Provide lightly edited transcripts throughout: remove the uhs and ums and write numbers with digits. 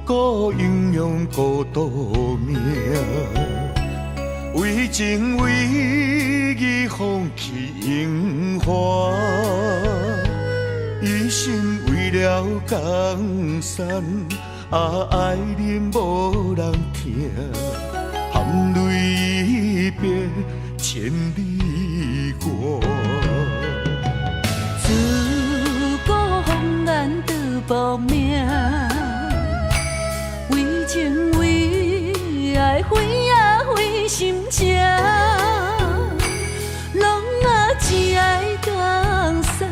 孤英雄孤独命，为情为义放弃荣华，一生为了江山，爱人无人听，含泪一别千里外。自古红颜得无命，为情为爱为啊为心情，拢啊只爱江山，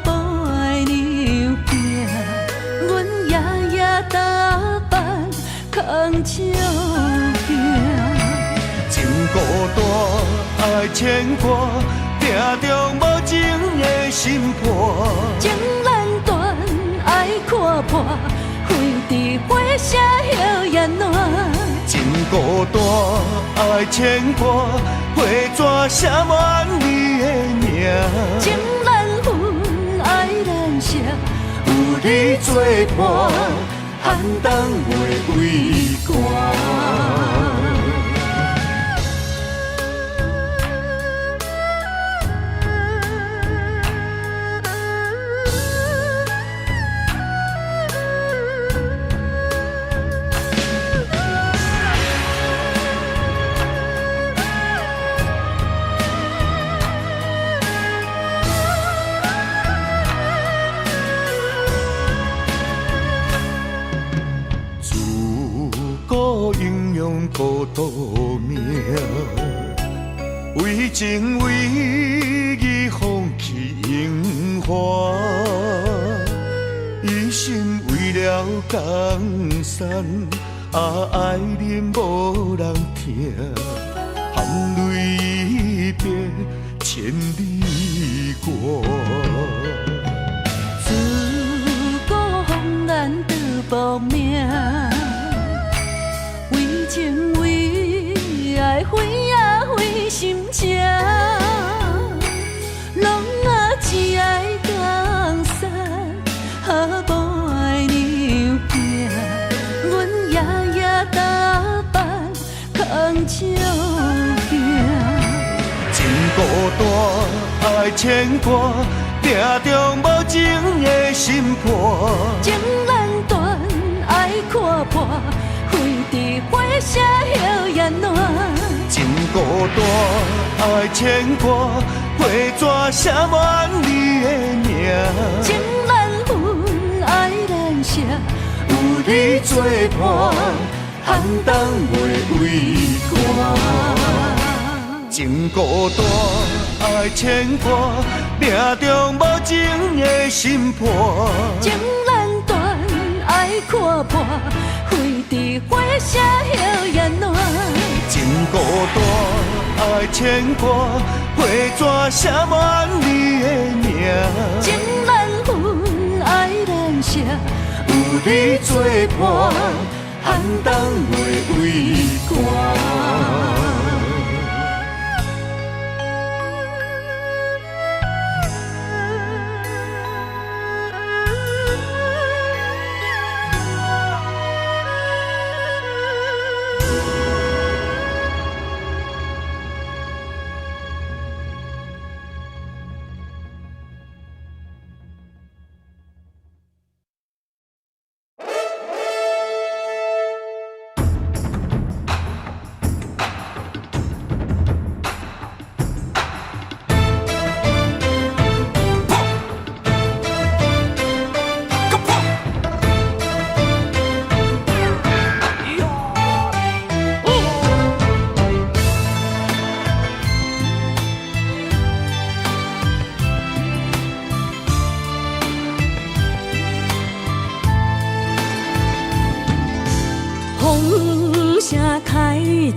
无爱娘拼。阮夜夜打扮扛照镜，情孤单爱牵挂，定中无情的心破。情难断爱看破，飞伫火车摇雁暖。情孤单爱牵挂，花纸写满你的名。情难分爱难舍，有你作伴，寒冬袂畏寒。孤独命，为情为义放弃荣华，一生为了江山，爱人无人听，含泪一别千里外。自古红颜得无命，为情为爱为啊为心情，拢啊只爱江山，无爱娘拼。阮夜夜打扮扛照镜，情孤单爱牵挂，定中无情的心破。情难断爱看破，飞伫火车摇雁暖。情孤单爱牵挂，花纸写满你的名。情难分爱难舍，有你作伴，寒冬袂畏寒。情孤单爱牵挂，命中无情的心破。情难断爱看破，飞伫火车摇雁暖。情孤单爱牵挂，花纸写满你的名。情难分爱难舍，有你作伴，寒冬袂畏寒。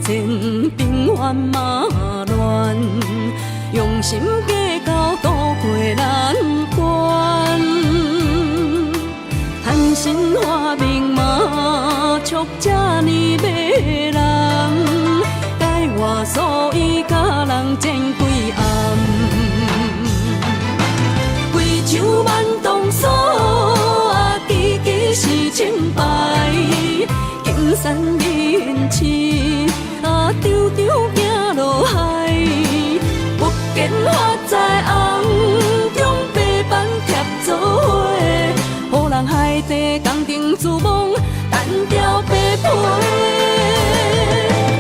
前兵荒马乱，用心计较渡过难关。贪心花明马，促这呢迷人，改我所以甲人争几暗。贵州万东所，支支是清白。山人市，啊，丢丢行落海，不见花在红中白板贴做伙，予人海底工程自忙，单调白皮。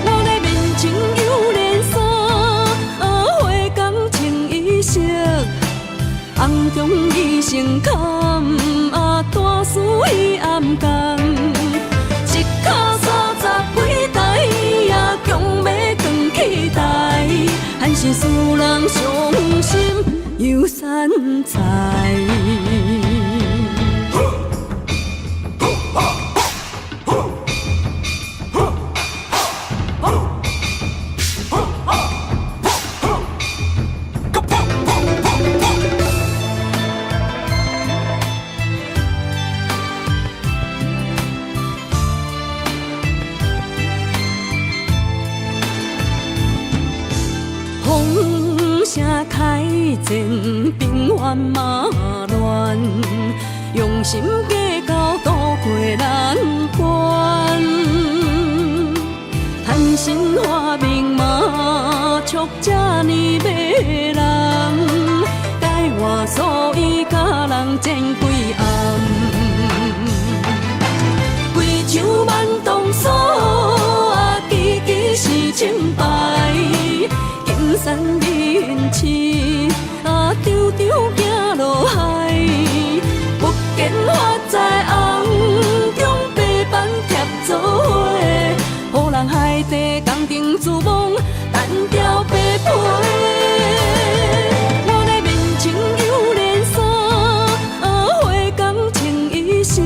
我咧面前有连衫，啊，花工穿衣裳，红中伊成坎，啊，大事伊暗工。一脚30几台，也强要扛起台，还是使人伤心又散财。风声开前，兵荒马乱，用心计较渡过难关。贪心花明马，促这呢迷人，改换所以甲人争几暗，贵酒万动锁，啊，支支是清白。金山人市，啊，丢丢行落海，不见花在红中白板贴做伙，予人海底工程自忙，单调白皮。我咧面前有连衫，啊，花工穿衣裳，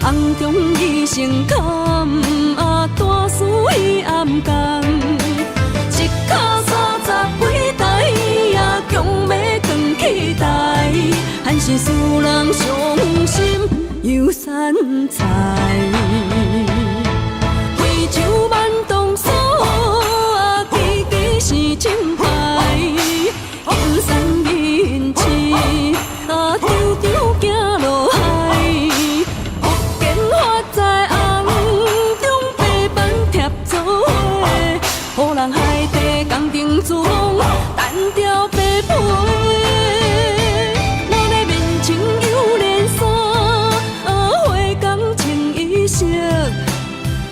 红中伊成坎，啊，大事伊暗工。一脚30几台，也强要扛起台，还是使人伤心又散财。贵酒万动锁，啊，支支是清白。金山人市，啊，丢丢行落海，不见花在红中白板贴做伙，予人海底工程自忙，单调白皮。我咧面前有连衫，啊，花工穿衣裳，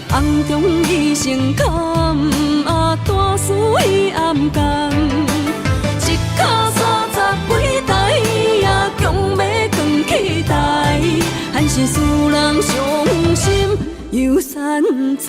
红中伊成坎，啊，大事伊暗工。一脚30几台，也强要扛起台，还是使人伤心又散财。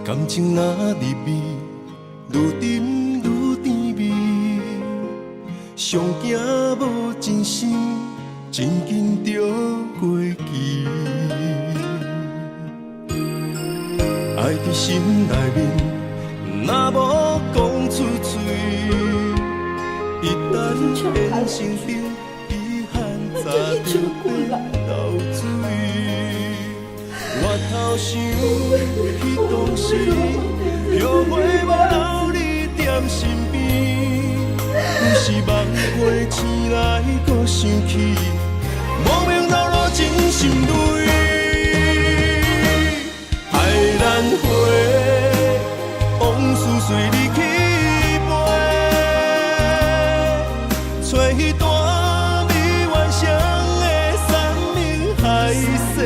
感情若入味，愈沉愈甜蜜，上惊无真心，真紧就过期。爱伫心内面，若无讲出嘴，一旦变成着遗憾，早就变流水。我头想去当时，后悔无留你踮身边，有时梦过醒来，搁想起，无名流露真心泪。爱咱花，往事随你去飞，找彼段美幻想的山明海誓。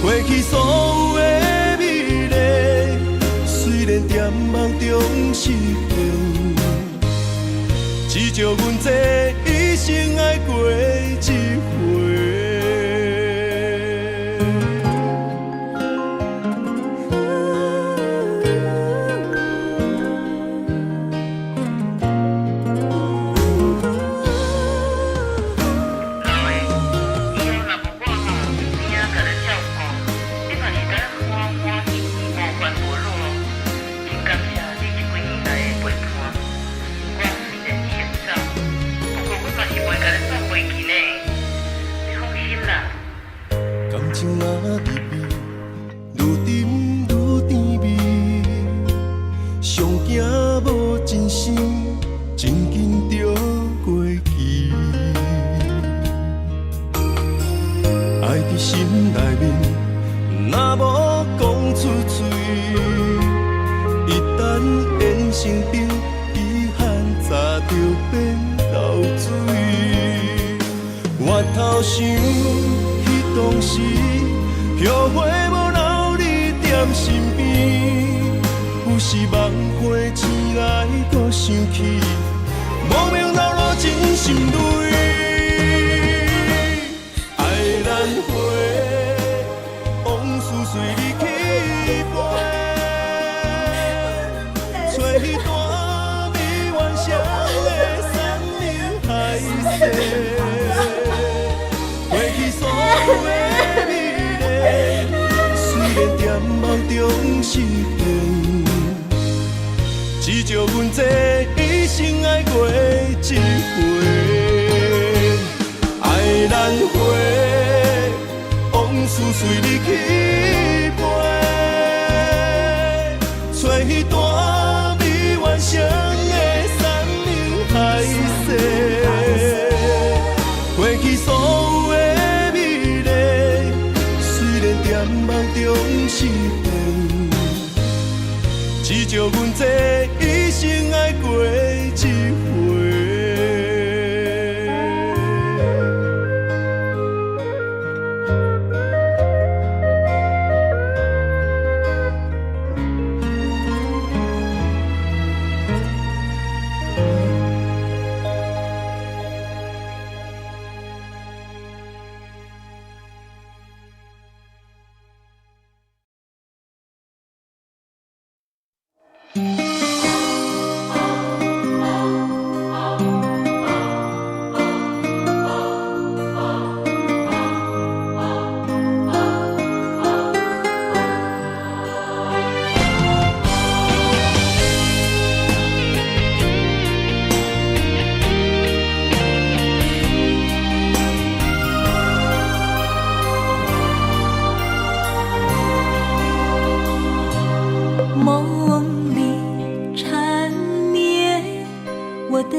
过去所有的美丽，实现。只叫阮这一生爱过一回。只叫阮这一生爱过一回，爱难回，往事随你去飞，找彼段美幻想的山盟海誓，过去所有的美丽，虽然在梦中实现。只叫阮这一生爱过一回。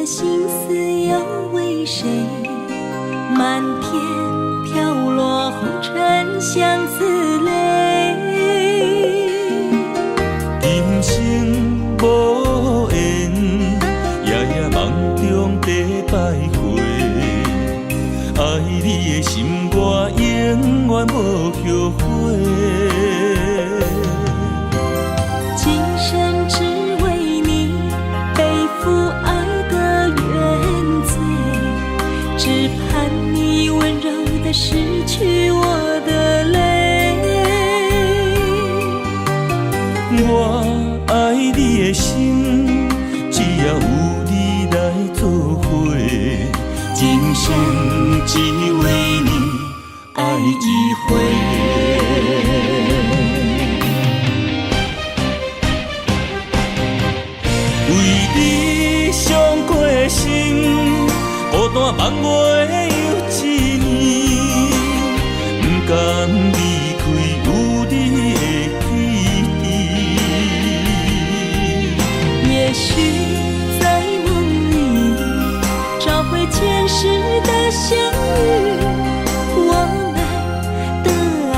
心思要为谁？漫天飘落红尘相思泪。今生无缘，夜夜梦中在徘徊。爱你的心，我永远无后悔。今生只为你背负爱。只盼你温柔地拭去我的泪。我爱你的心，只要有你来作伙，今生只为你爱一回。为你伤过心。孤单梦袂又一年，不甘离开有你的起点。也许在梦里找回前世的相遇，我们的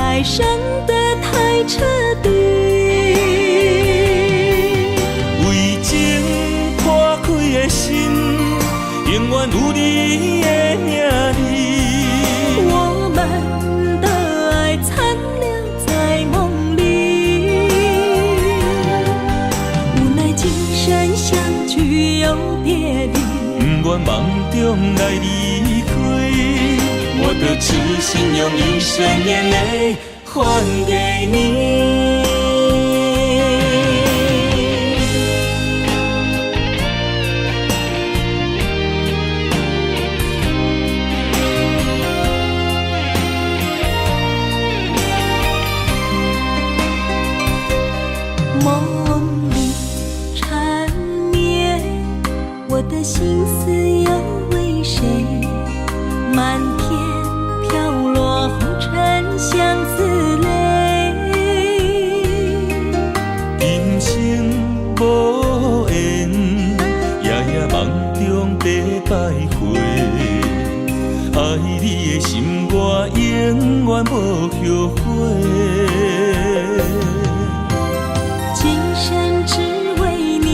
爱伤得太彻底。为情破开的心。永远有你的名字，我们的爱残留在梦里。无奈今生梦中来离开，我的痴心用一生眼泪还给你。梦里缠绵，我的心思又为谁？漫天飘落红尘相思泪。人生无缘，夜夜梦中在徘徊。爱你的心，我永远无后悔。今生只为你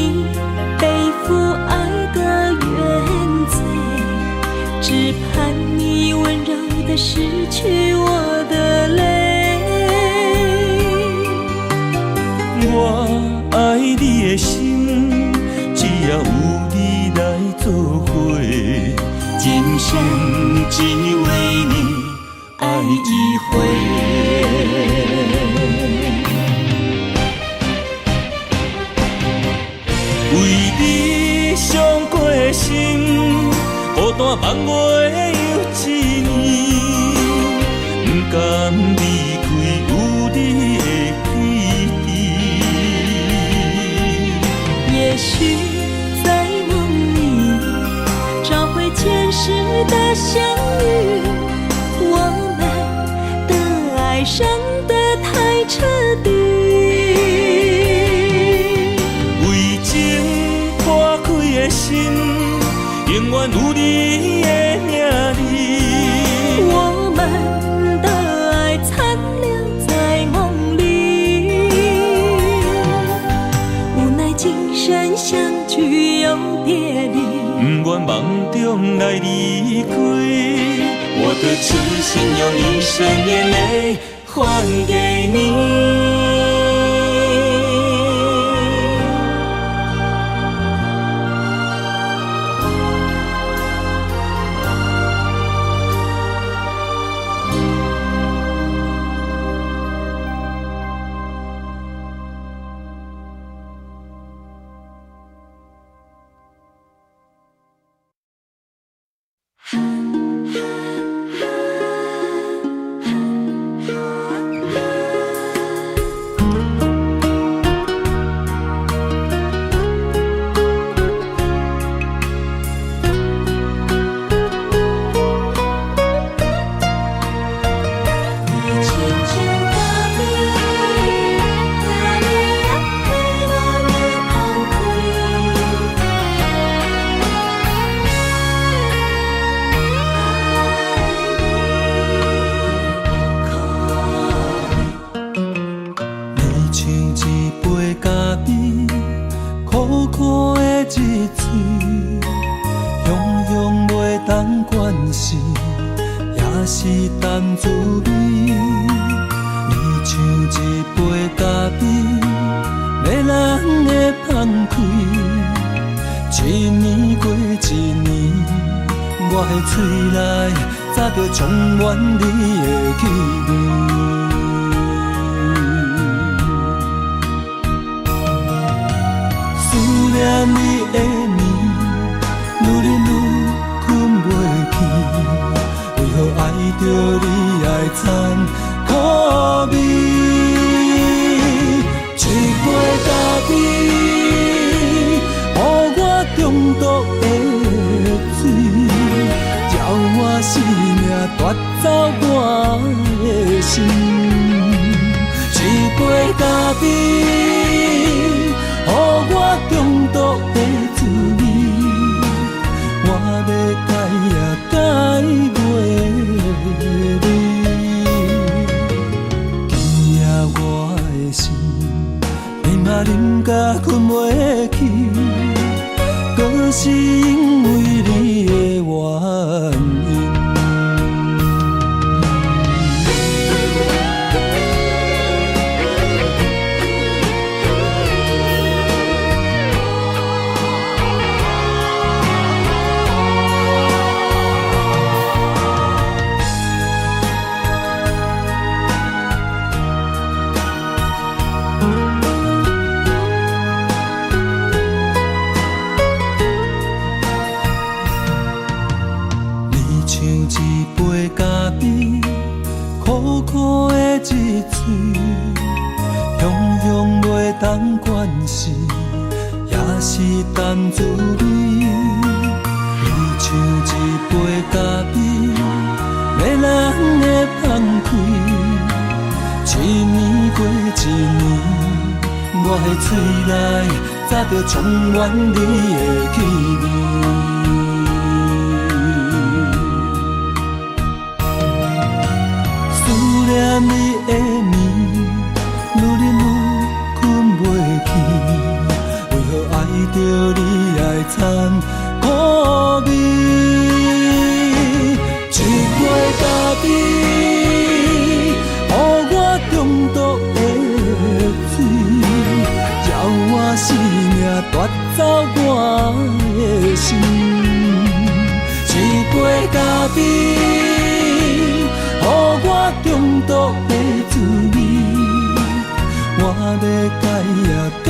背负爱的原罪，只盼你温柔地拭去我的泪。我爱你的心，只要有你来作伙，今生只为你爱一回。为你伤过心，孤单梦袂又一年，不甘离开有你的起点。也许在梦里找回前世的相遇，我们的爱伤得太彻底。为情破开的心，永远有你的名字。我们的爱残留在梦里，无奈今生相聚又别离。不愿梦中来离开，我的痴心用一生眼泪还给你。也是淡滋味，你像一杯咖啡，要人会放开。一年过一年，我的嘴内早就充满你的气味。思念你的眠，愈日愈困袂去。为何爱着你爱惨苦味？一杯咖啡，予我中毒的水，叫我生命夺走我的心。一杯咖啡，予我中毒的滋味，我要改也改袂你。今夜我的心，你嘛啉甲困袂去，搁是因为你的原因。嘴，雄雄袂当管事，也是淡滋味。伊像一杯咖啡，要人会放开。一年过一年，我的嘴内早就充满你的气味。思念你的眠，愈啉愈困袂去，为何爱着你爱掺苦味？一杯咖啡，予我中毒的水，叫我生命夺走我的心。一杯咖啡，予我中毒的滋味，我要改也改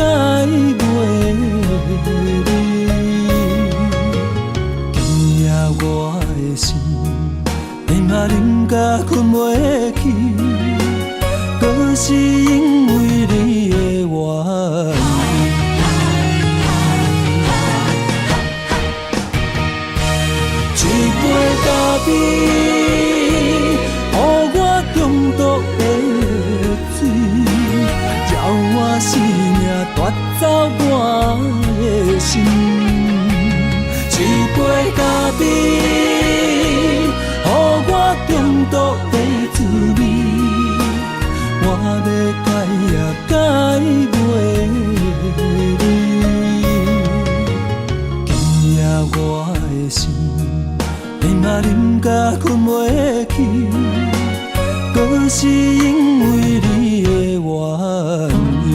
袂你。今夜我的心，你嘛啉甲困袂去，搁是因为你的原因。一杯咖啡，予我中毒的水，叫我生命夺走我的心。一杯咖啡，予我中毒的滋味，我要改也改袂你。今夜我的心，你嘛啉甲困袂去，搁是因为你的原因。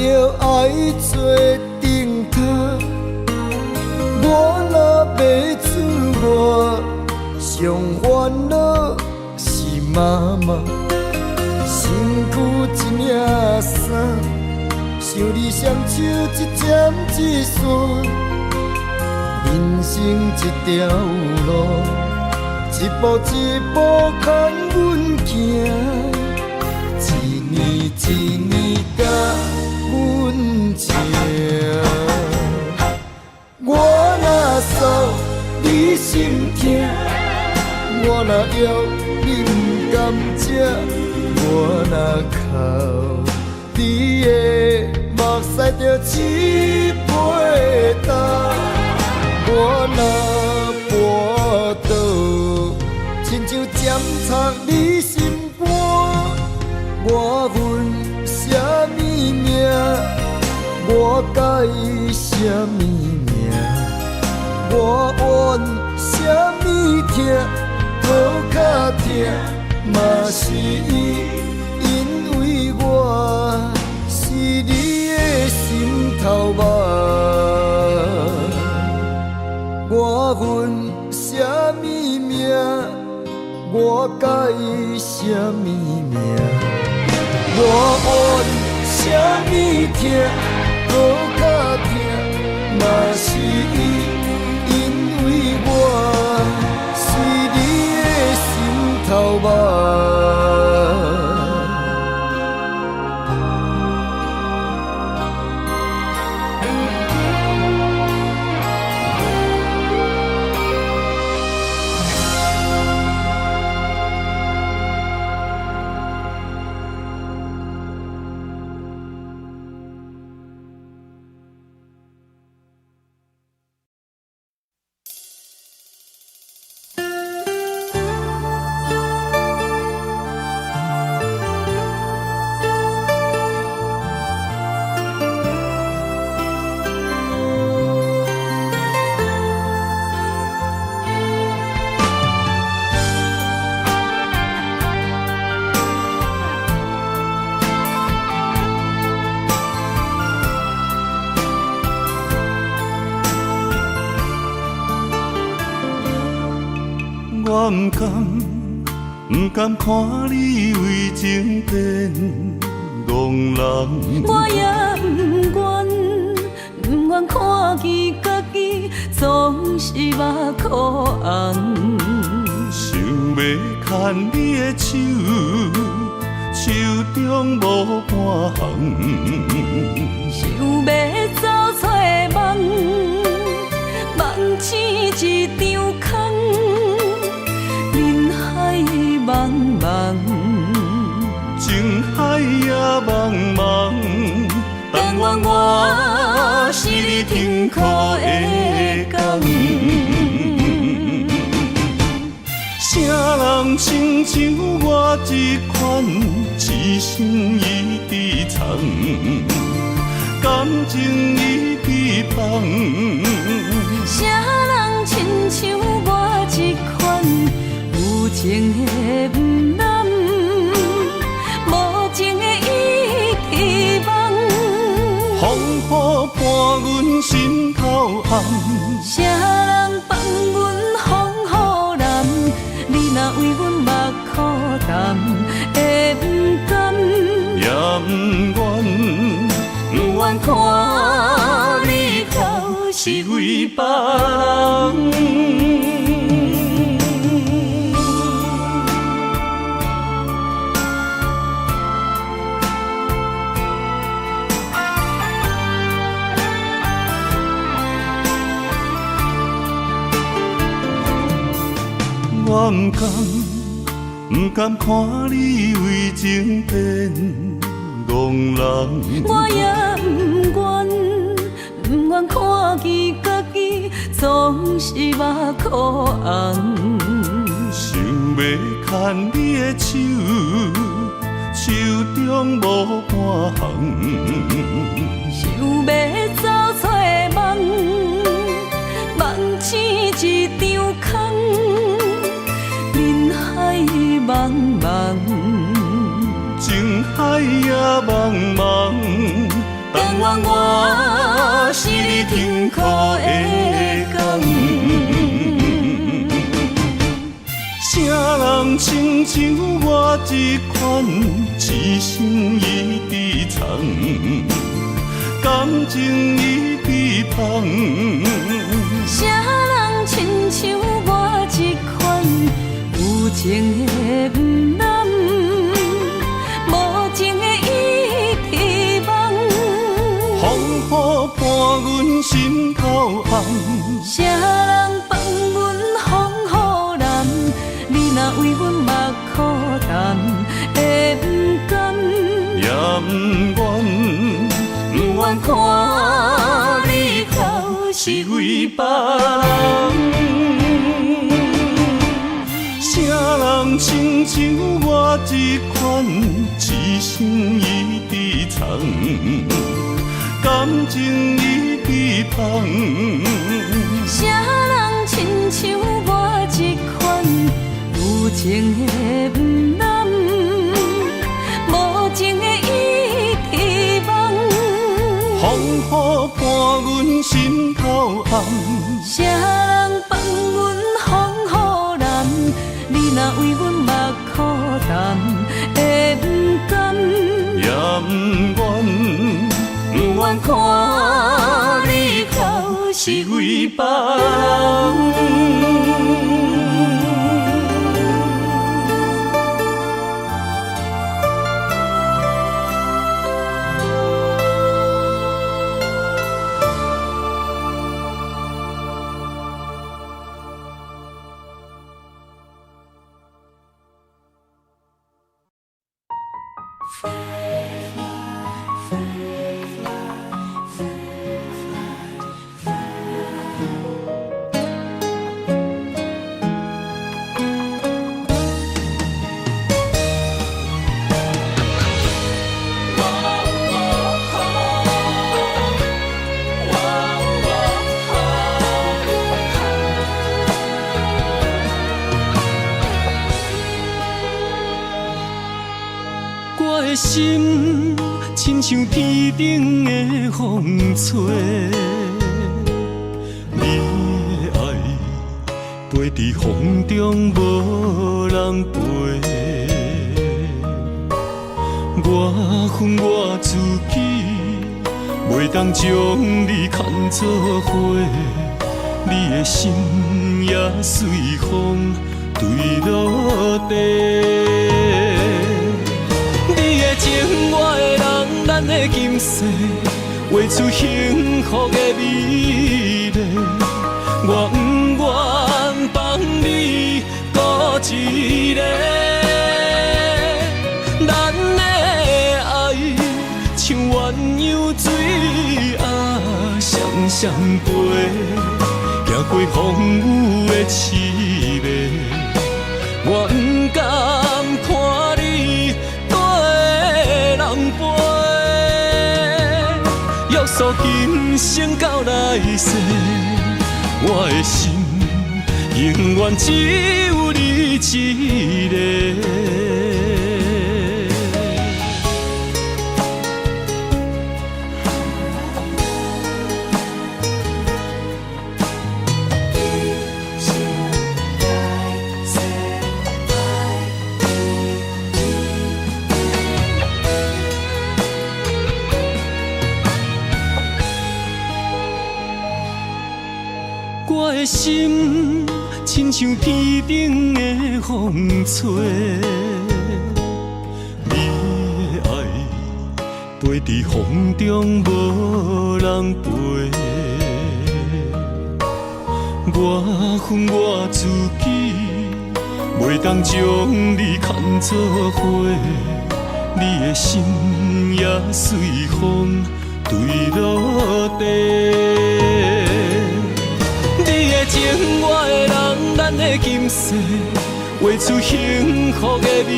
着爱做顶头，我若袂出外，上烦恼是妈妈。身躯一领衫，想你双手一针一线，人生一条路，一步一步牵阮行，一年一年甲阮情。我若诉你心痛，我若药你不甘食。我若哭，你的目屎就起飞干；我若跋倒，亲像针插你心肝。我问啥物命？我甲伊啥物命？我怨啥物痛？好较痛。嘛是伊，因为我是你的心头肉。我问啥物命？我甲伊啥物命？我怨啥物痛？好较痛，嘛是伊，因为我是你的心头肉。我不甘看你为情变憨人，我也不愿看见家己总是目眶红。想要牵你的手，手中无半项。想要走出梦，梦醒一场空。人海茫茫，情海也茫茫，但愿我是你痛苦的港。啥人亲像我这款痴心已伫藏，感情已伫放。啥人亲像我这款有情的不男，无情的已伫梦。风雨伴阮心头暗，啥人放阮风雨男？你若为阮目苦淡，会不甘？也不愿，不愿看你哭是为别人。我不甘看你为情变憨人，我也不愿看见家己总是目眶红。想要牵你的手，手中无半项。想要走出梦，梦醒一场空。人海茫茫，情海也茫茫，但愿我是你痛苦的工。谁人亲像我这款一生伊伫藏，感情伊伫放。谁人亲像我这款有情的不男，无情的伊伫梦。风雨伴阮心头红，谁人放阮风雨男？你若为阮目苦淡，会不甘？也不愿，不愿看你哭是为别人。谁人亲像我这款一生伊伫藏，感情伊伫放。谁人亲像我这款有情的不男，无情的伊伫梦。风雨伴阮心头红，谁人放阮风雨男？你若为阮目苦淡，会不甘？也不愿，不愿看你哭是为别人。我的心亲像天顶的风吹，你的爱飞伫风中无人陪。我恨我自己，袂当将你看作伙，你的心也随风坠落地。你的情，我的人，咱的今世，画出幸福的美丽。我不愿放你孤一个，咱的爱像鸳鸯水啊，双双飞，行过风雨的刺眉。我不甘看你人陪，约束今生到来世，我的心永远只有你一个。我的心亲像天顶的风吹，你的爱飞伫风中无人陪。我恨我自己，袂当将你看作伙，你的心也随风坠落地。你的情，我的人，咱的今世，画出幸福的美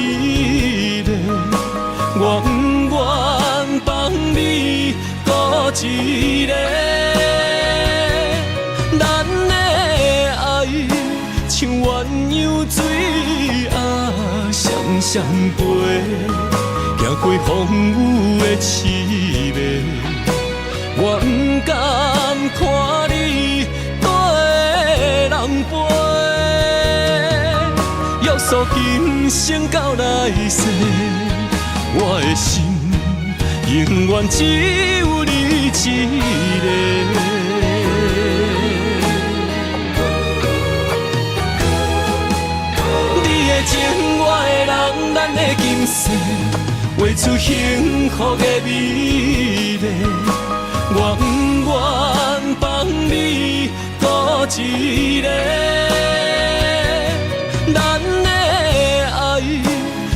丽。我不愿放你孤一个，咱的爱像鸳鸯水啊，双双飞，行过风雨的刺眉。束今生到来世，我的心永远只有你一个。你的情，我的人，咱的今世，画出幸福的美丽。我不愿放你孤一个。咱的爱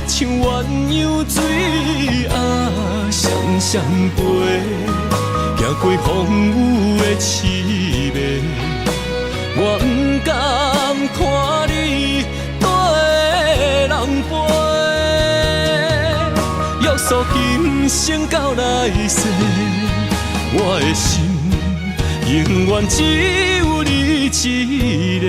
像鸳鸯水啊，双双飞，行过风雨的刺眉。我不甘看你对人陪，约束今生到来世，我的心永远只有你一个。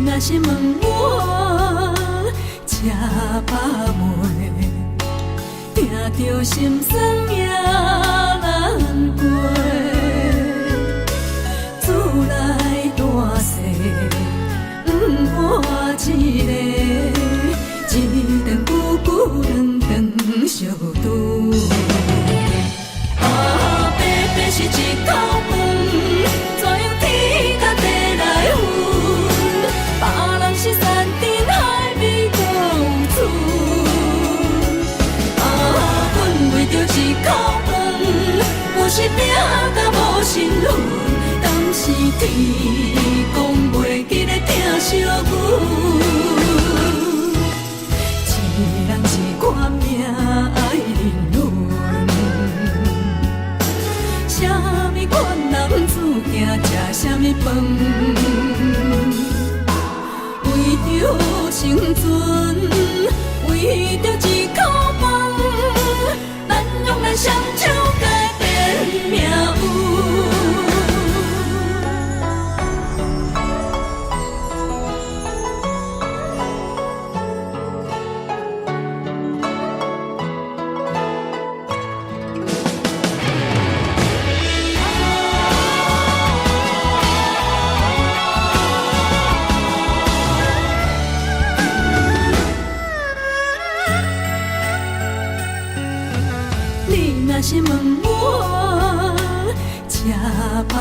若是问我吃饱未，听着心酸也难过。厝内大细不换一个，一顿久久两顿相拄。啊，白白是一口饭，怎样天甲地来分？别人是山珍海味到厝，啊，阮为着一口饭，有时拼甲无身份，敢是天公袂记咧疼惜阮？一人一款命爱人论，啥物款男子行吃啥物饭？为着生存，为着一口饭，咱用咱双手改变命运。若是问我吃饱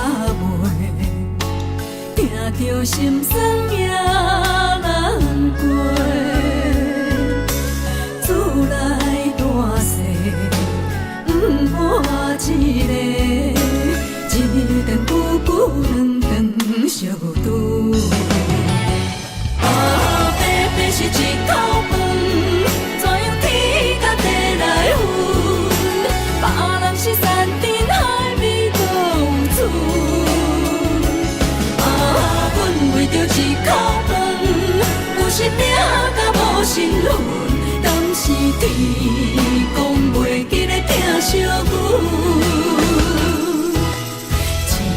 未，听着心酸也难过。厝内大细不换一个，一顿久久两顿相拄。啊，白白是一口饭，怎样天甲地来分？别人是山珍海味到厝，啊，阮为着一口饭，有时拼甲无身份，敢是天公袂记咧疼惜阮？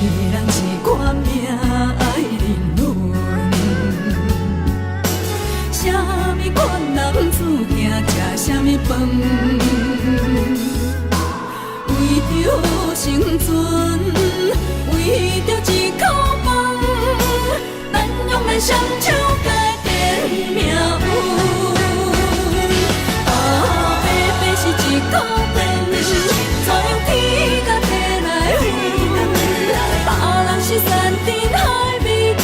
一人一款命爱人论，啥物款男子行吃啥物饭？为着生存，为着一口饭，咱用咱双手改变命运。啊，白白是一口饭，怎样天甲地来分？别人是山珍海味到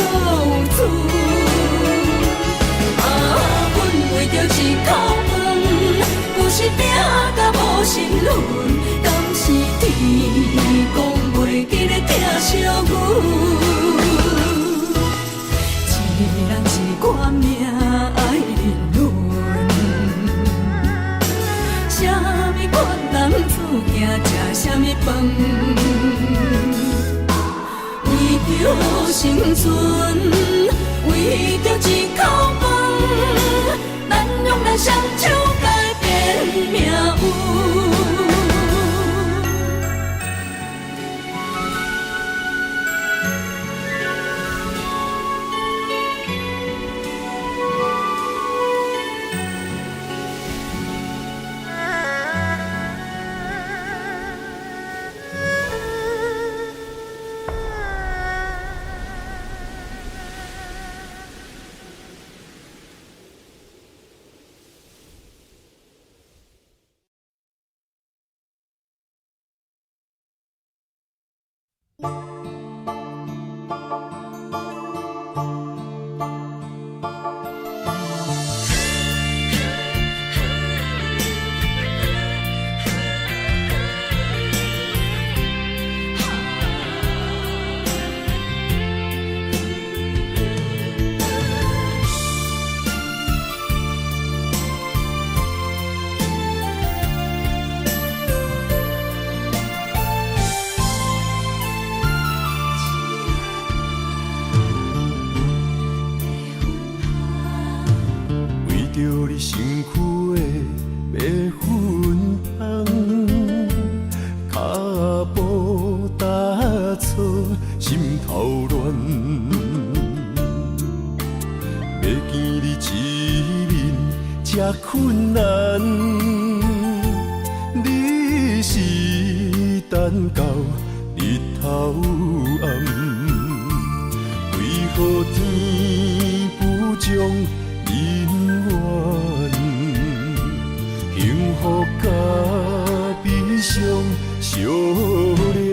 厝。心魂，敢是天公袂记咧疼惜阮？一个人一挂命爱人轮，啥物款人注定吃啥物饭？为着生存，为着一口饭，咱用咱双手改变命运。困难，你是等到日头暗，为何天不将人怨？幸福甲悲伤相连，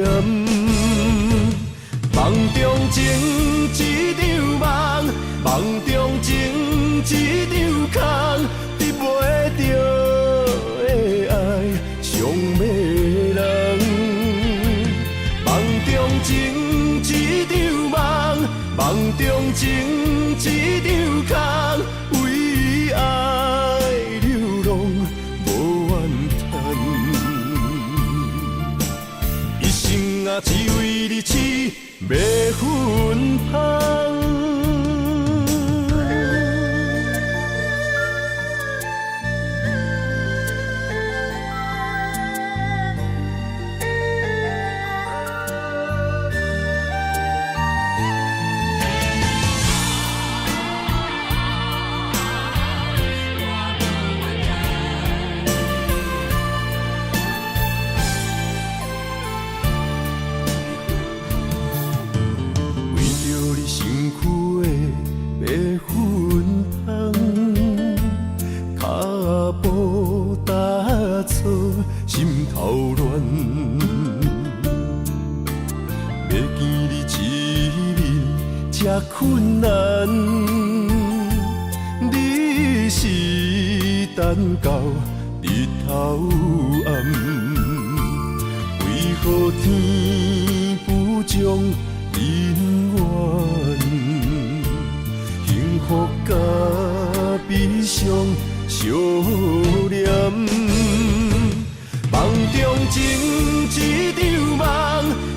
梦中情一场梦，梦中情一场空。袂着的爱，上迷人。梦中情一场梦，梦中情一场空，为爱流浪无怨叹。一生啊，只为你痴迷魂香。心头乱，要见你一面这困难，你是等到日头暗，为何天不将人怨？幸福甲悲伤相连。梦中情一场梦，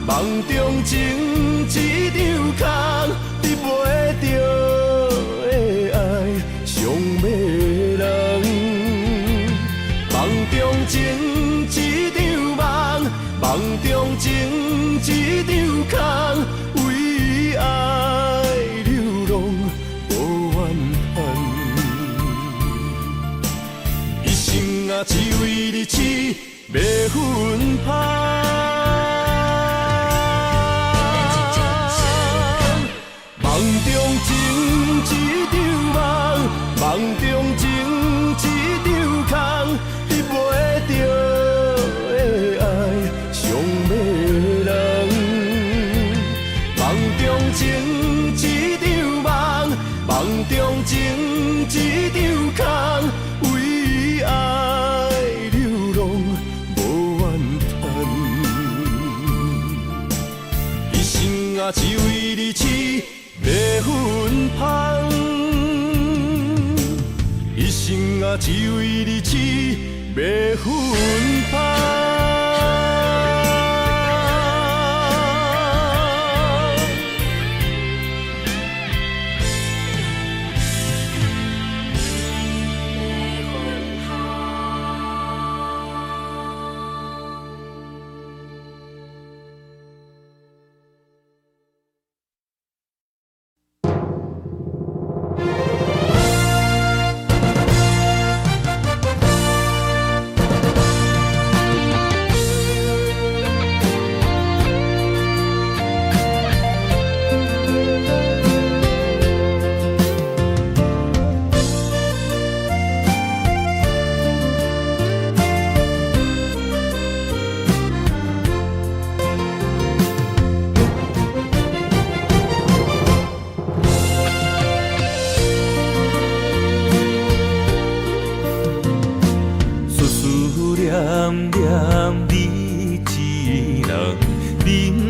梦中情一场空，你袂着的爱上迷人。梦中情一场梦，梦中情一场空，为爱流浪无怨叹。一生啊，只为你痴。迷魂香，梦中情一场梦，梦中情一场空，你袂着的爱上迷人。啊只为你痴袂分芳，一生啊只为你痴袂分芳。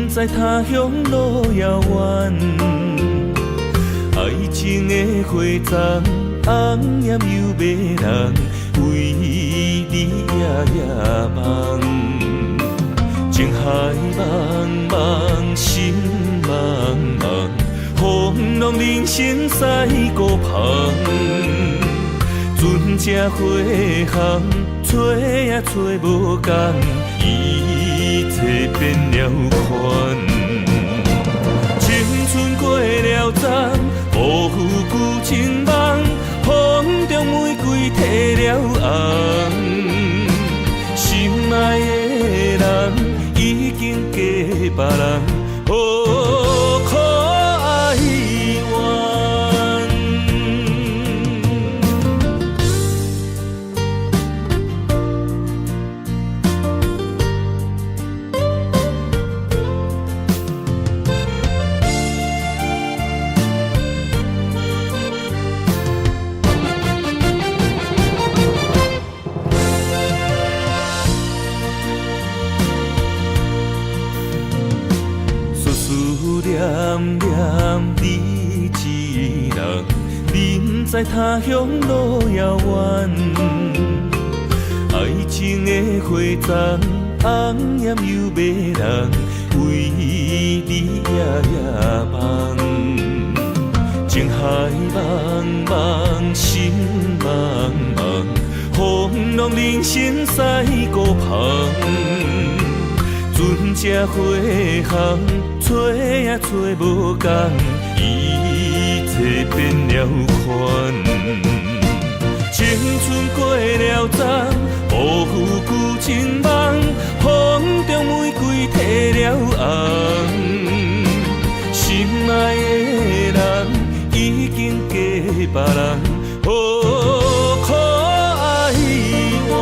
在他乡路遥远，爱情的花丛，红艳又迷人，为你夜夜梦。情海茫茫，心茫茫，风浪人生驶孤旁。船只花行，找也找无共。一切变了款，青春过了站，辜负旧情梦，风中玫瑰褪了红，心爱的人已经嫁别人，哦，可哀怨。念念你一人，人在他乡路遥远。爱情的花丛，红艳又迷人，为你夜夜梦。情海茫茫，心茫茫，风浪人生驶孤旁。船只花行，找也找无共，一切变了款。青春过了站，辜负旧情梦，风中玫瑰褪了红。心爱的人已经嫁别人，哦，可哀怨。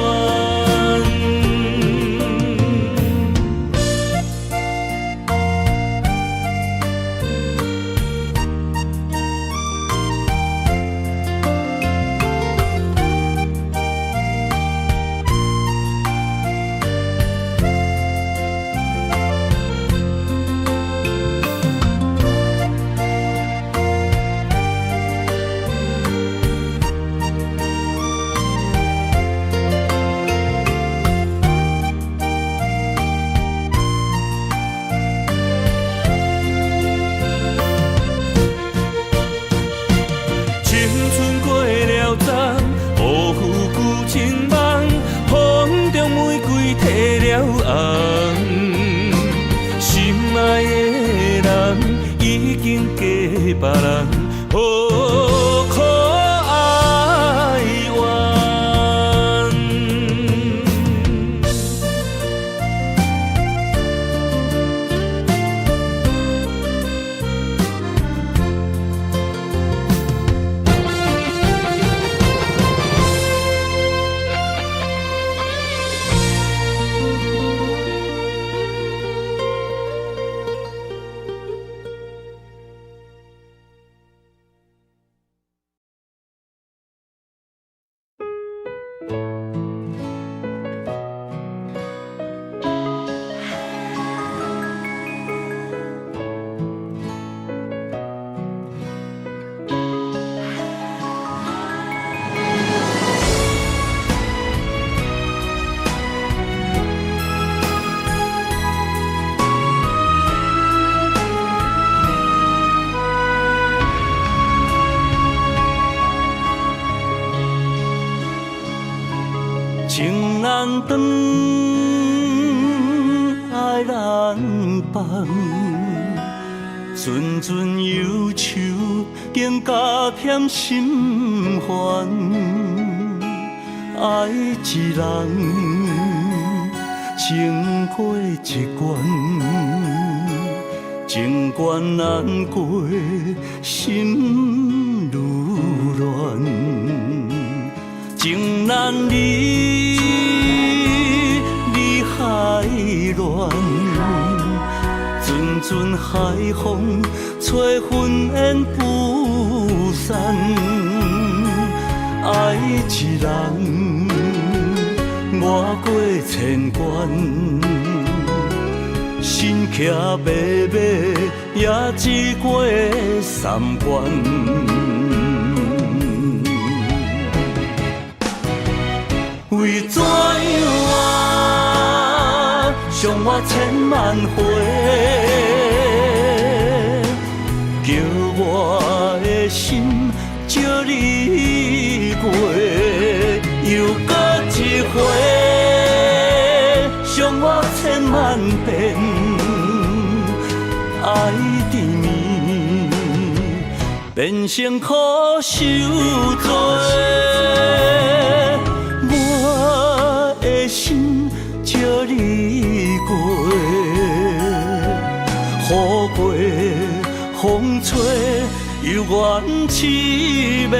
长爱人放，阵阵忧愁更加添心烦。爱一人，情过一关，情关难过，心愈乱。情难离，离海乱，阵阵海风吹云烟不散。爱一人，越过千关，心骑马马也只过三关。为怎样啊，伤我千万回，叫我的心借你过，又搁一回，伤我千万遍，爱缠绵，变成苦受罪。我的心借你过，雨过风吹犹原凄美。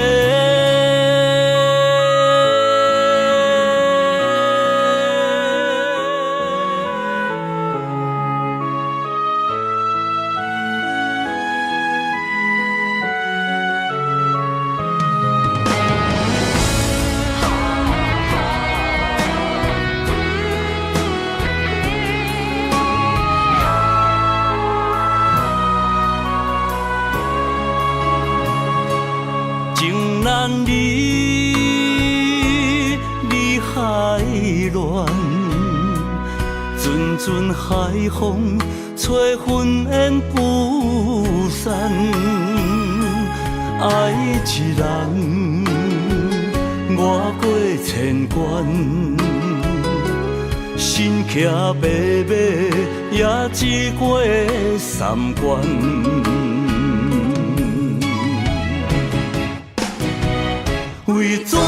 难离，离海乱，阵阵海风吹云烟不散。爱一人，越过千关，心骑马马也只过三关。为怎样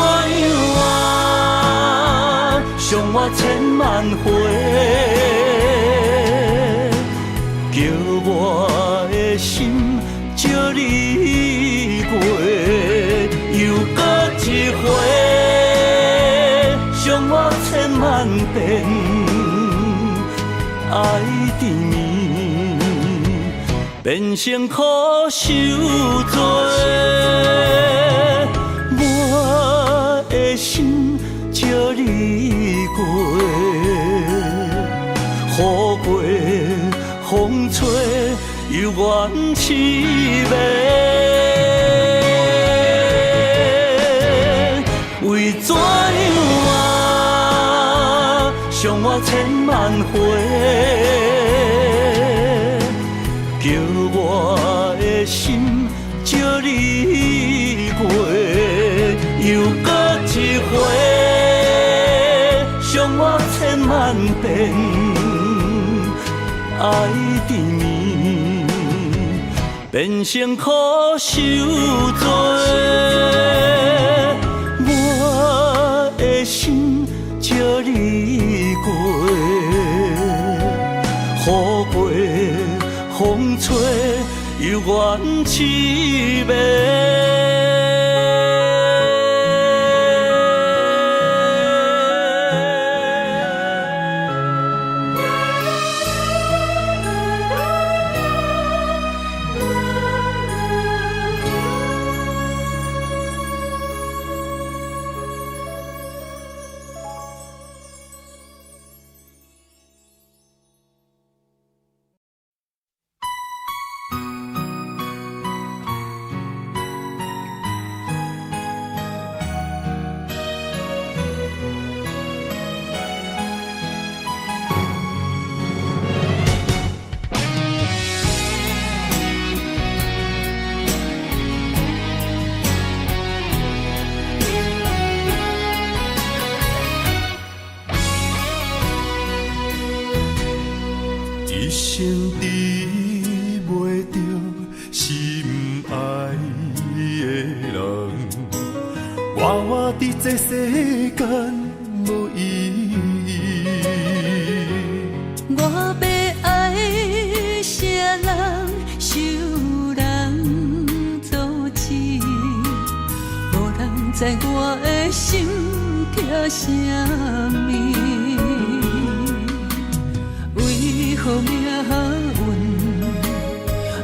啊，伤我千万回，叫我的心借你过，又搁一回，伤我千万遍，爱缠绵，变成苦受罪。我的心借你过，雨过风吹犹原凄美。为怎样啊，伤我千万回，叫我的心借你过。又搁一回，伤我千万遍，爱缠绵，变成苦受罪。我的心借你过，雨过风吹犹原凄美。一生治袂着心爱的人，我伫这世间无意义。我要爱啥人，受人阻止，无人知我的心痛啥物。为何命运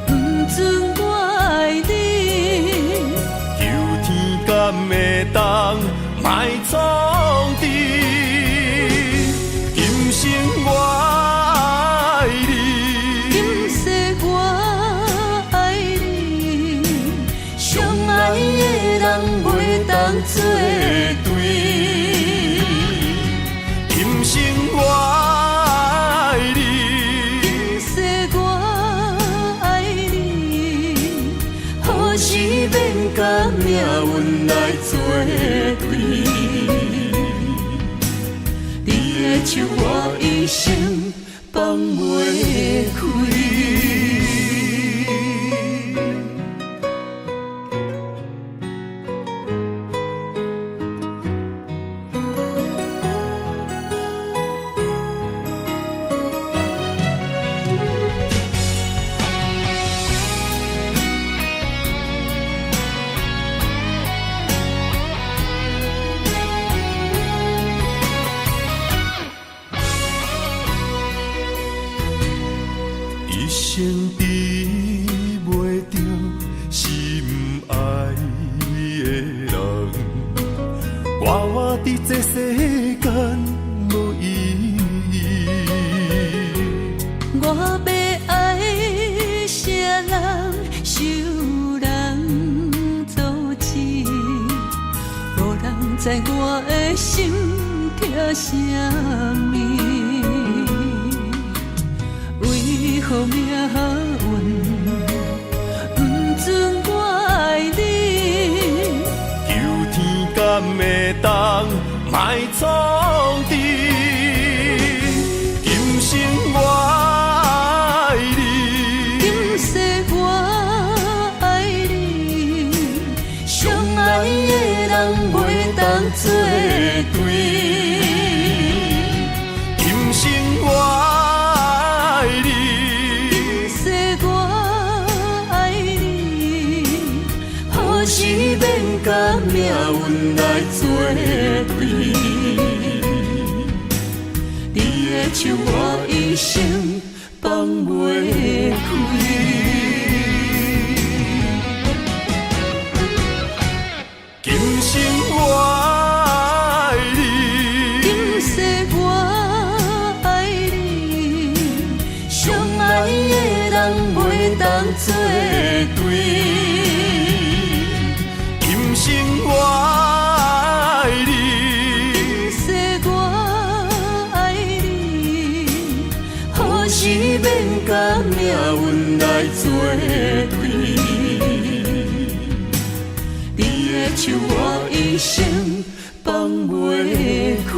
不准我爱你？求天敢会当莫创治，今生我爱你，今世我爱你，相爱的人袂当作对。今生我爱你，今世我爱你，何时免甲命运来作对？你的手我一生放袂开。一生治袂着心爱的人，我伫这世间无意义。我要爱啥人，受人阻止，无人知我的心痛啥物。为何命运不准我爱你？求天敢会当莫创治，今生我爱你，今世我爱你，相爱的人袂当作对。今生我爱你，今世我爱你，何时免甲命运来作对？你的手我一生放袂开。今生我爱你，今世我爱你，相爱的人袂当作对。今生我爱你，今世我爱你，何时免甲命运来作对？你的手我一生放袂开。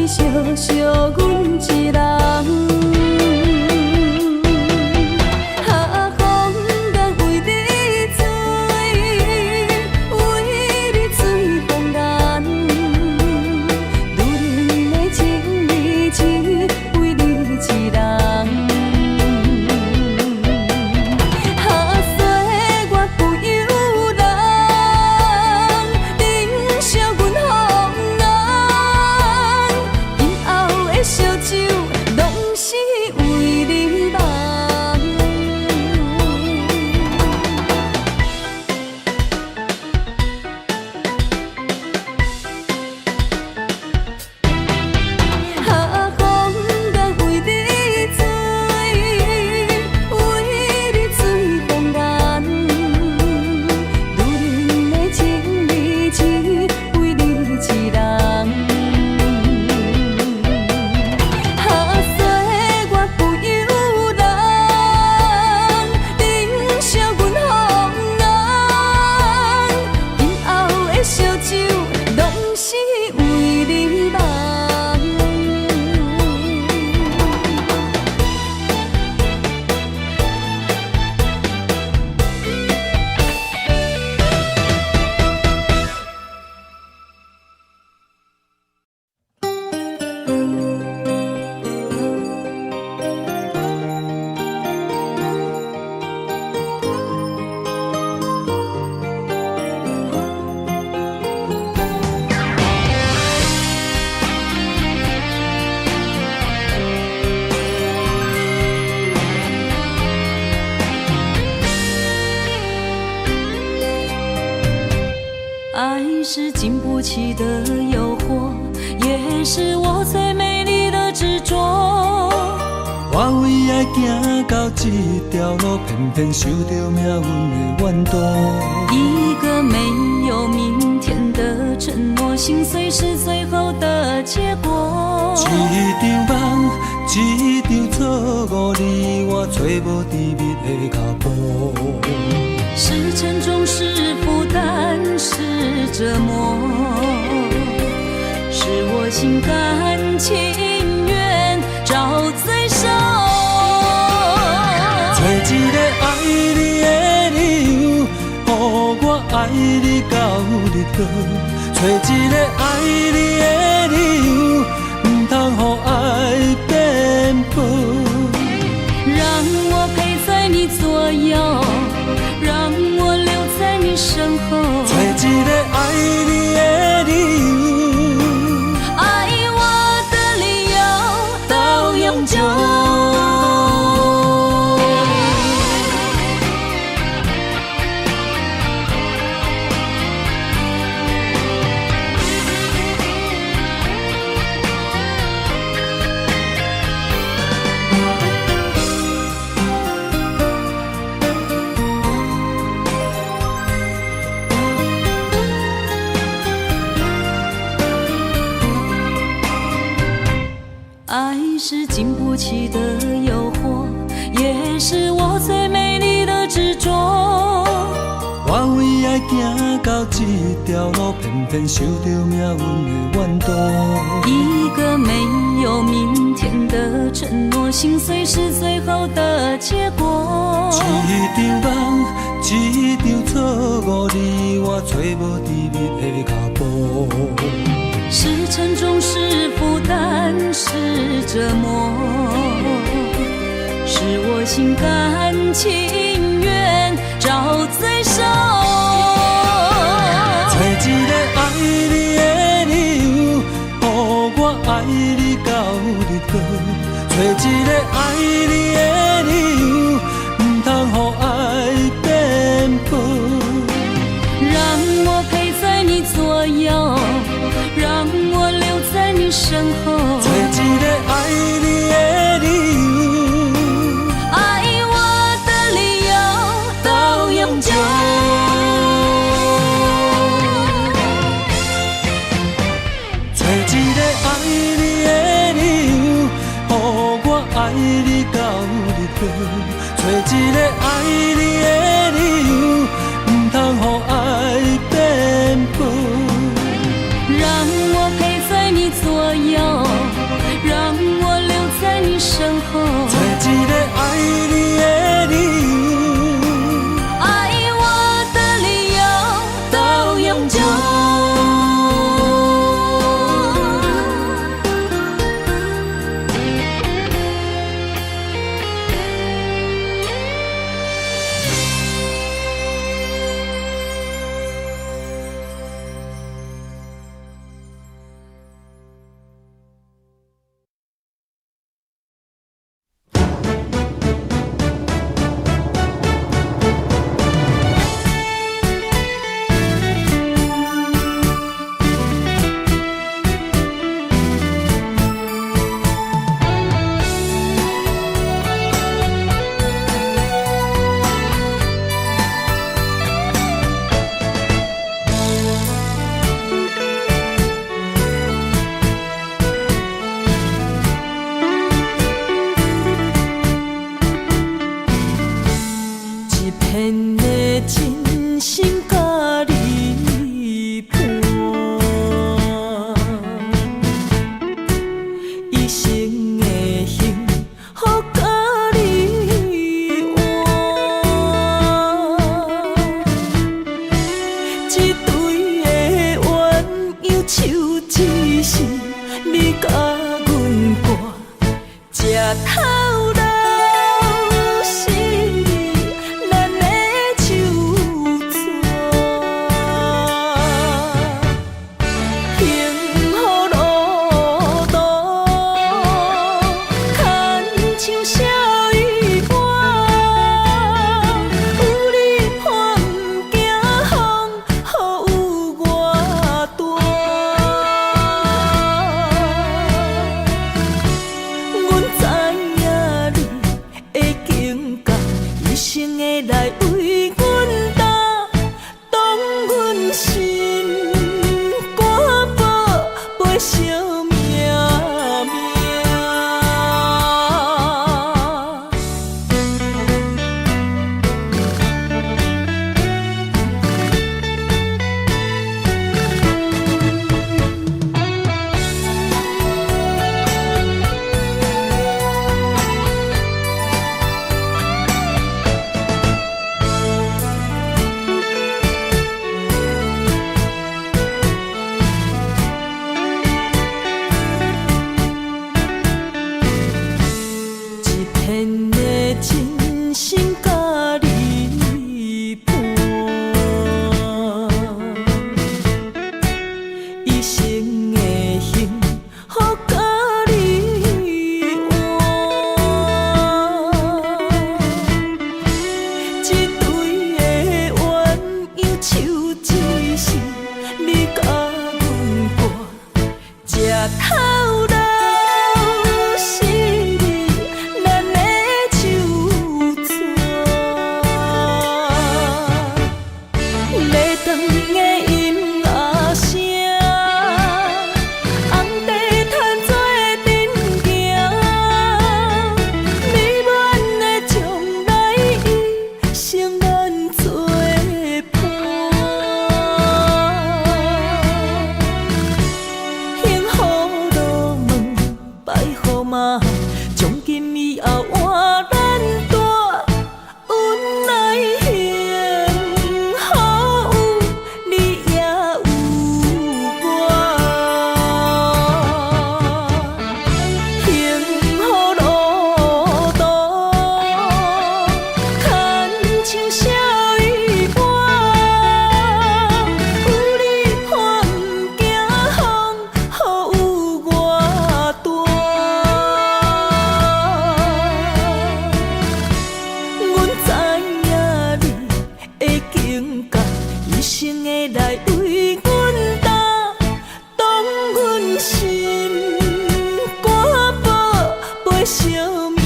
惜惜阮一人。爱是经不起的诱惑，也是我最美丽的执着。我为爱行到这条路，偏偏受到命运的怨妒。一个没有明天的承诺，心碎是最后的结果。一场梦，一场错误，你我找无甜蜜的脚步。是沉重，是负担，是折磨，是我心甘情愿找罪受。找一个爱你的理由，予我爱你到日落。找一个爱你的理由，不通予爱变薄。让我陪在你左右，让我留在你身后。找一个爱你的理由，爱我的理由到永久。爱是经不起的诱惑，也是我最美丽的执着。我为爱行到这条路，偏偏受到命运的怨妒。一个没有明天的承诺，心碎是最后的结果。一场梦，一场错误，你我找无甜蜜的脚步。是沉重，是负担，是折磨，是我心甘情愿找罪受。找一个爱你的理由，予我爱你到日落。找一个爱你的理由，不通予爱变薄。让我陪在你左右，让我留在你身后。找一个爱你的理由，爱我的理由到永久。找一个爱你的理由，予我爱你到日落。找一个爱你的理由，不通予爱变薄。让我陪在你左右。一生的幸福甲你换。一堆的鸳鸯手指是你甲阮挂，吃头路是你咱的手纸。幸福路途，牵像小雨伞，有你伴行风，雨有我大。阮知影你的境界，一生的来为阮担，当阮心肝宝陪惜命命。一片的真心甲你伴，一生的幸福甲你换。一堆的鸳鸯手指是你甲阮挂，吃头路是你咱的手纸。礼堂的音乐声，红地毯做阵行，美满的将来已成咱做伴。幸福路门摆好嘛，从今以后换咱大，阮来幸福有你也有我。幸福路途，牵像小雨伞，有你伴行风，雨有我大。阮知影你的境界，一生的来为阮担，当阮心肝宝陪惜命命。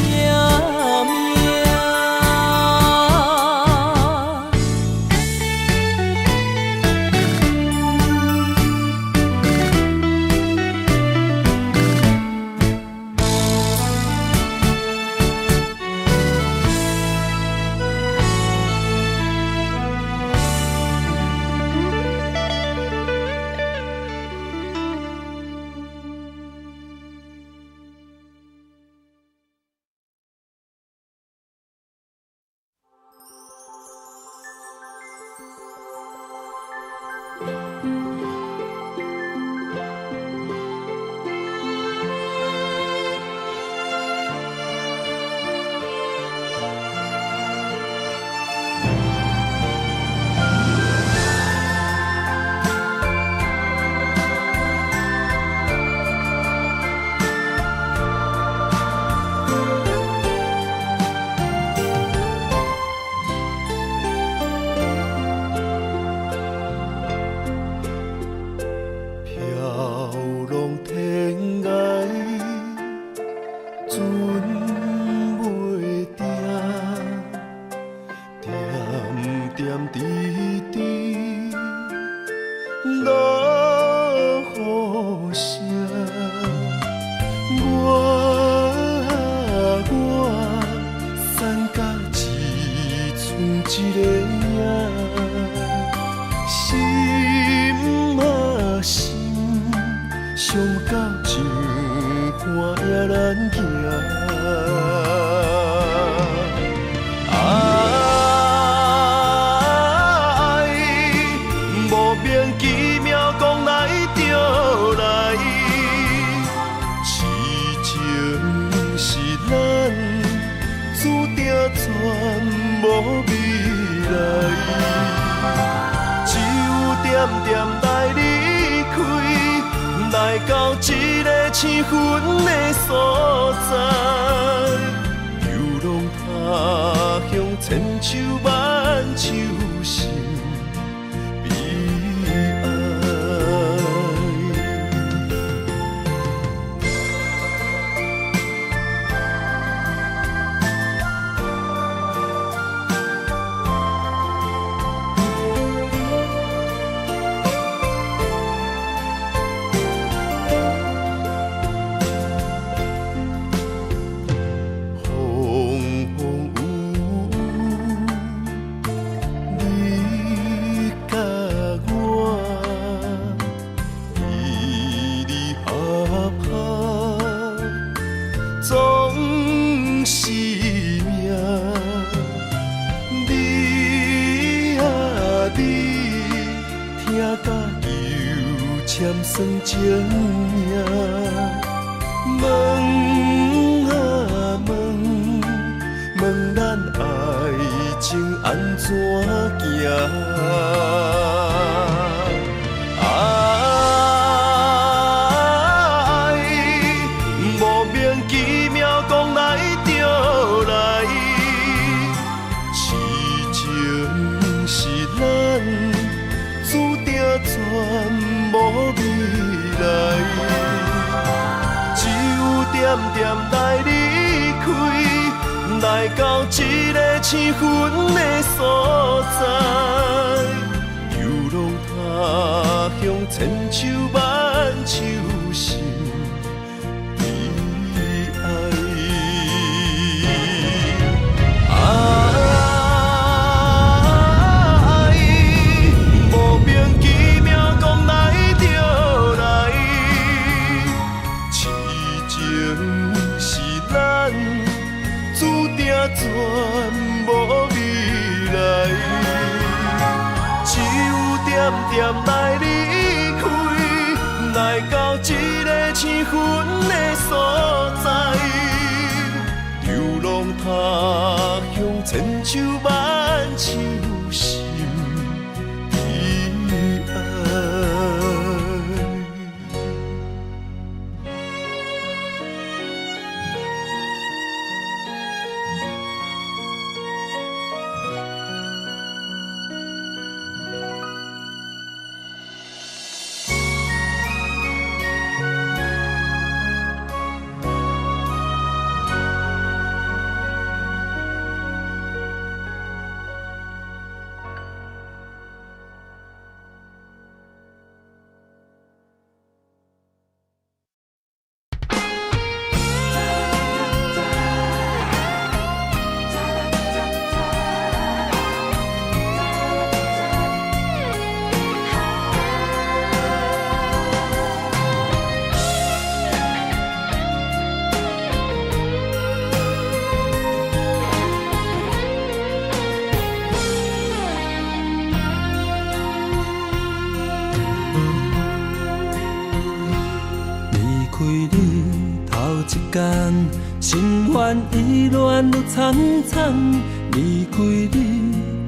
伤到像寒夜行。爱莫名其妙讲来就来，痴情是咱注定全无未来，只有点点来离开，来到一个青云的所在，游浪他乡千秋万秋心悲哀。总是命，你啊你，听甲又签算情命，问啊问，问咱爱情安怎行？全无未来，只有点点来离开，来到一个青云的所在，游浪他乡千秋万秋心悲哀。全无未来，只有点点来离开，来到一个青云的所在，流浪他乡千秋万秋心悲哀。心烦意乱愈惨惨，离开你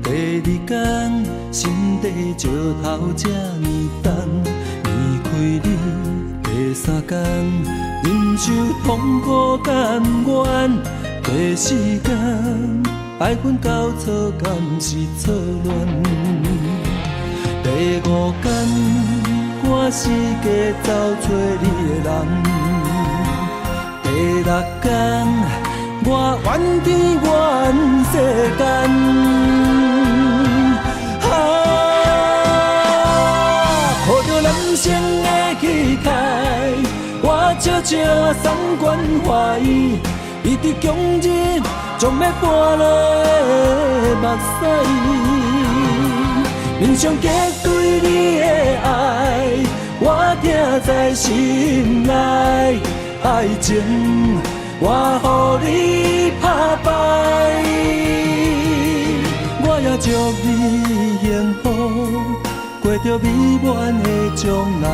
第二天，心底石头这呢重。离开你第三天，忍受痛苦甘愿。过时间，爱恨交错，敢是错乱？第五天，我是假走找你的人。第六天，我怨天怨世间，抱着男性的气概，我悄悄送关怀，伊伫强日将要搬落的目屎，面上结对你的爱，我听在心内。爱情我予你打败。我也祝你幸福，过着美满的将来。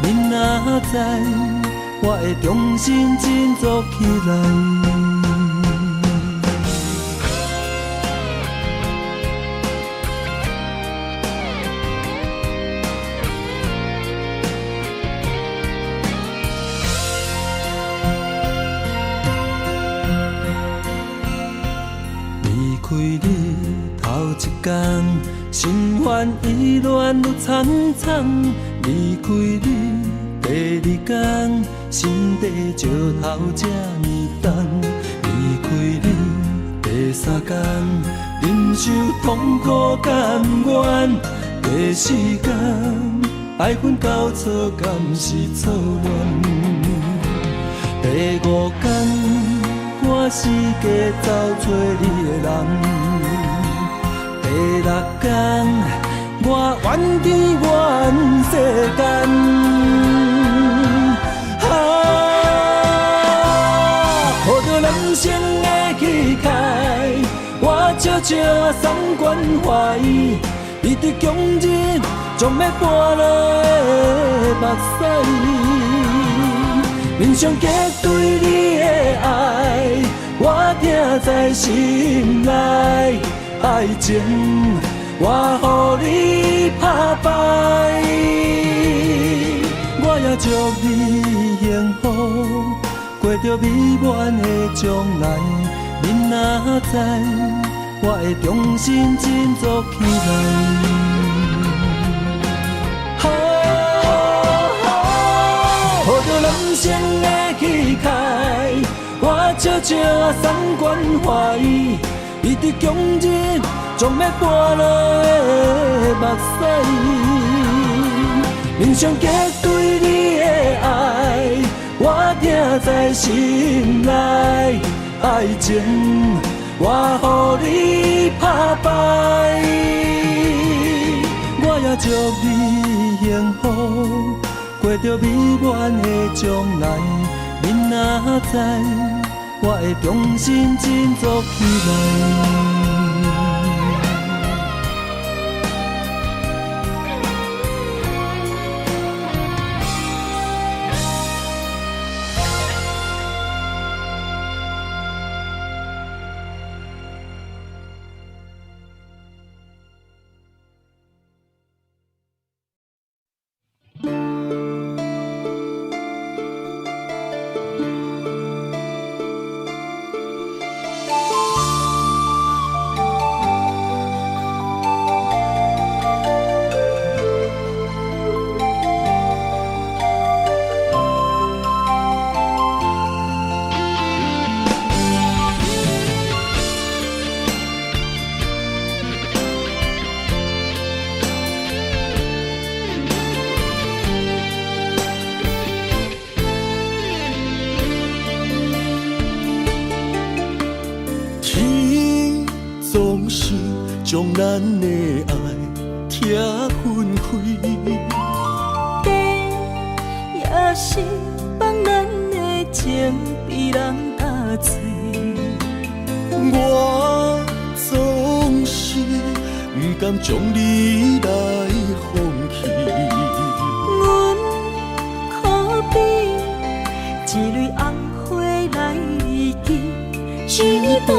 你若知，我会重新振作起来。离开你头一天，心烦意乱愈惨惨；离开你第二天，心地石头这呢重；离开你第三天，忍受痛苦甘愿；第四天，爱恨交错敢是错乱；第五天。我四界走找你的人，第六天我怨天怨世间，抱着人生的气概，我悄悄送关怀，你的强忍将要搬落的目屎。面上结对你的爱，我听在心内。爱情，我予你打败。我也祝你幸福，过着美满的将来。你若知，我会重新振作起来。人生的气概，我悄悄送关怀，你的强忍将要搬落的目屎，面上结对你的爱，我听在心内。爱情，我予你打败，我也祝你幸福。过着美满的将来，你若知，我会重新振作起来。将咱的爱拆分开，地也是放咱的情被人打碎。我总是不甘将你来放弃。阮可比一蕊红花来记，一段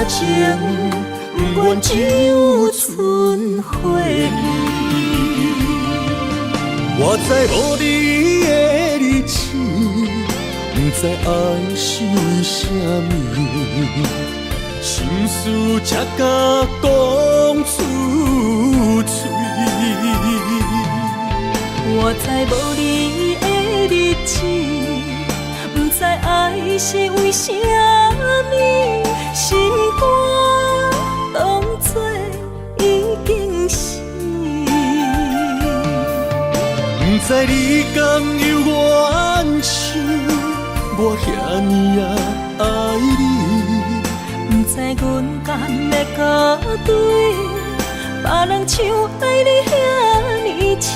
情。不愿只有剩回忆。我知无你的日子，不知爱是为什么，心事才敢讲出嘴。我知无你的日子，不知爱是为什么，心肝。当作已经是，不知你甘有怨想，我遐尼爱你。不知阮甘要搁对别人像爱你遐尼深。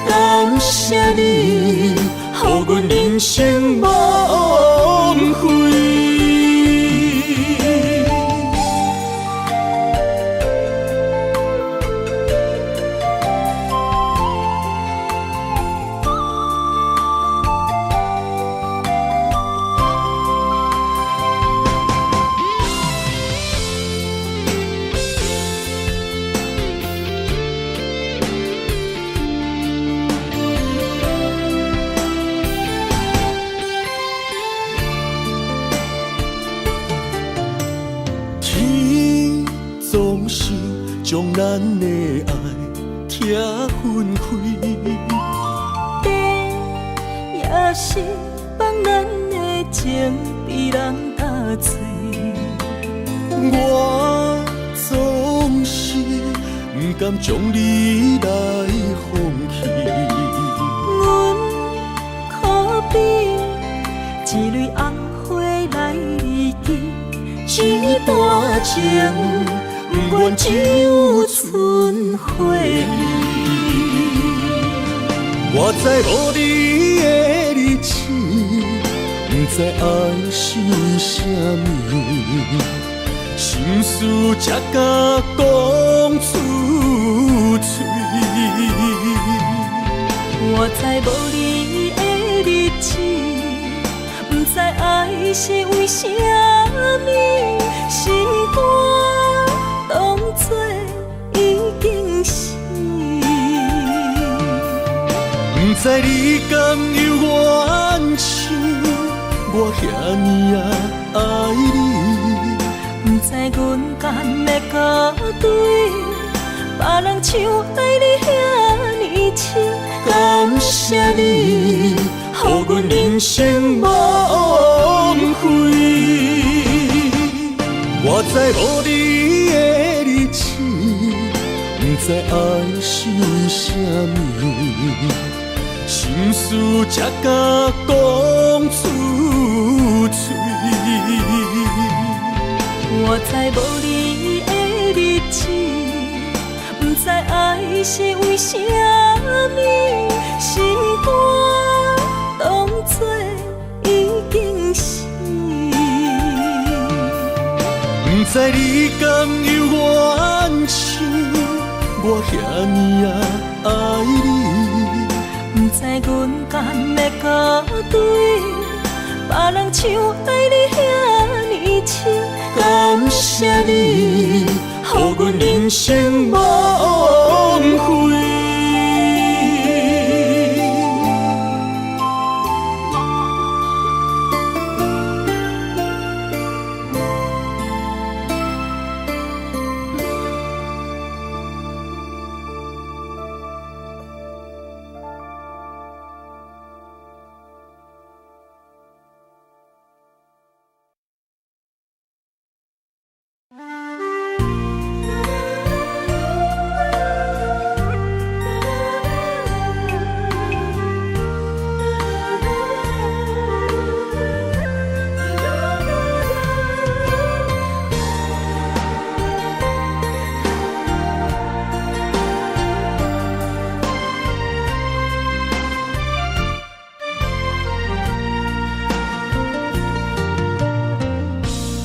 感谢你，予阮人生无悔。将咱的爱拆分开。地也是放咱的情被人打碎。我总是不甘将你来放弃。阮可比一蕊红花来记，一段情不愿只有剩花儿。我知无你的日子，不知爱是啥物，心事才敢讲出嘴。我知无你的日子，不知爱是为啥物，是我当作已经死。不知你甘有怨情，我遐尼爱你。不知阮甘要甲对别人像爱你遐尼深。感谢你，予阮人生无枉费。我知无你的日子，不知爱是啥物，心事才敢讲出嘴。我知无你的日子，不知爱是为啥物，是我当作已经死。不知你甘有怨情，我遐尼爱你。不知阮甘要甲对别人像爱你遐尼深。感谢你，予阮人生无枉费。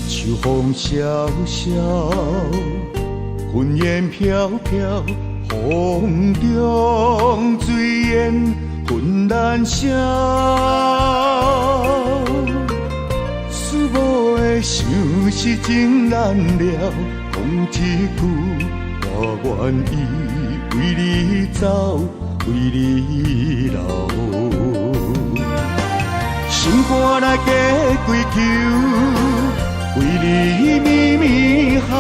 秋风萧萧，云烟飘飘，风中水烟浑然声。思无的想是真难了，讲一句，我愿意为你走，为你留。心肝来加归求。为你绵绵好，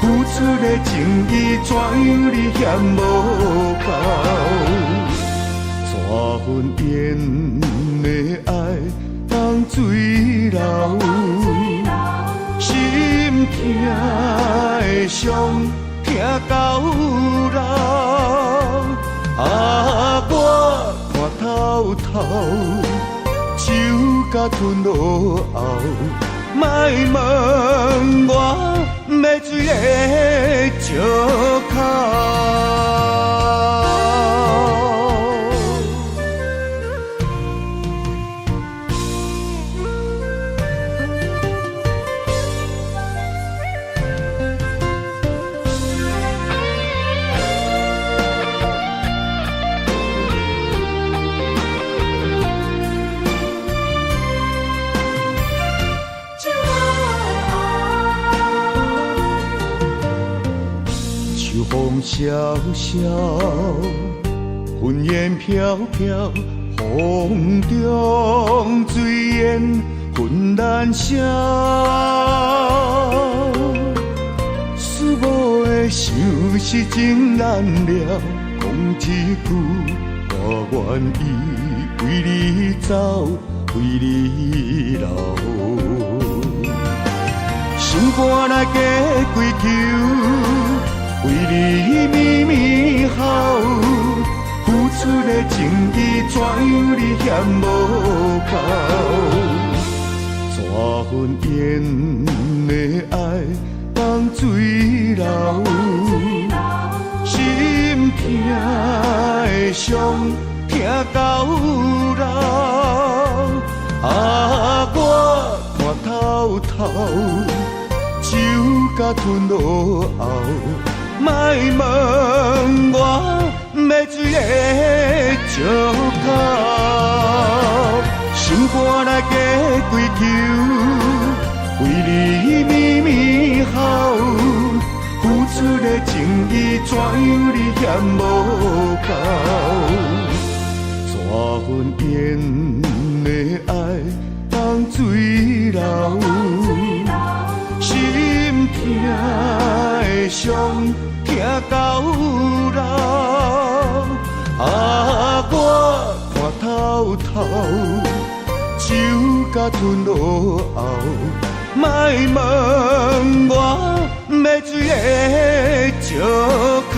付出的情意怎样你嫌无够？怎份缘的爱当水流？心痛的伤痛到老。啊，我看透透，酒甲吞落后。莫问我要水的石口。风萧萧，云烟飘飘，风中水烟浑然声。思无的是情难了，讲一句，我愿意为你走，为你留。心肝若加归求，为你绵绵好，付出的情义怎样你嫌无够？怎份缘的爱放水流，心痛的伤痛到老。我看透透，酒甲吞落后，莫问我要水的石头，心肝若加归求，为你绵绵好，付出的情义怎样你嫌无够？怎份缘的爱放水流，心痛的伤痛到老。我看透透，酒甲吞落后，莫问我要水的石口。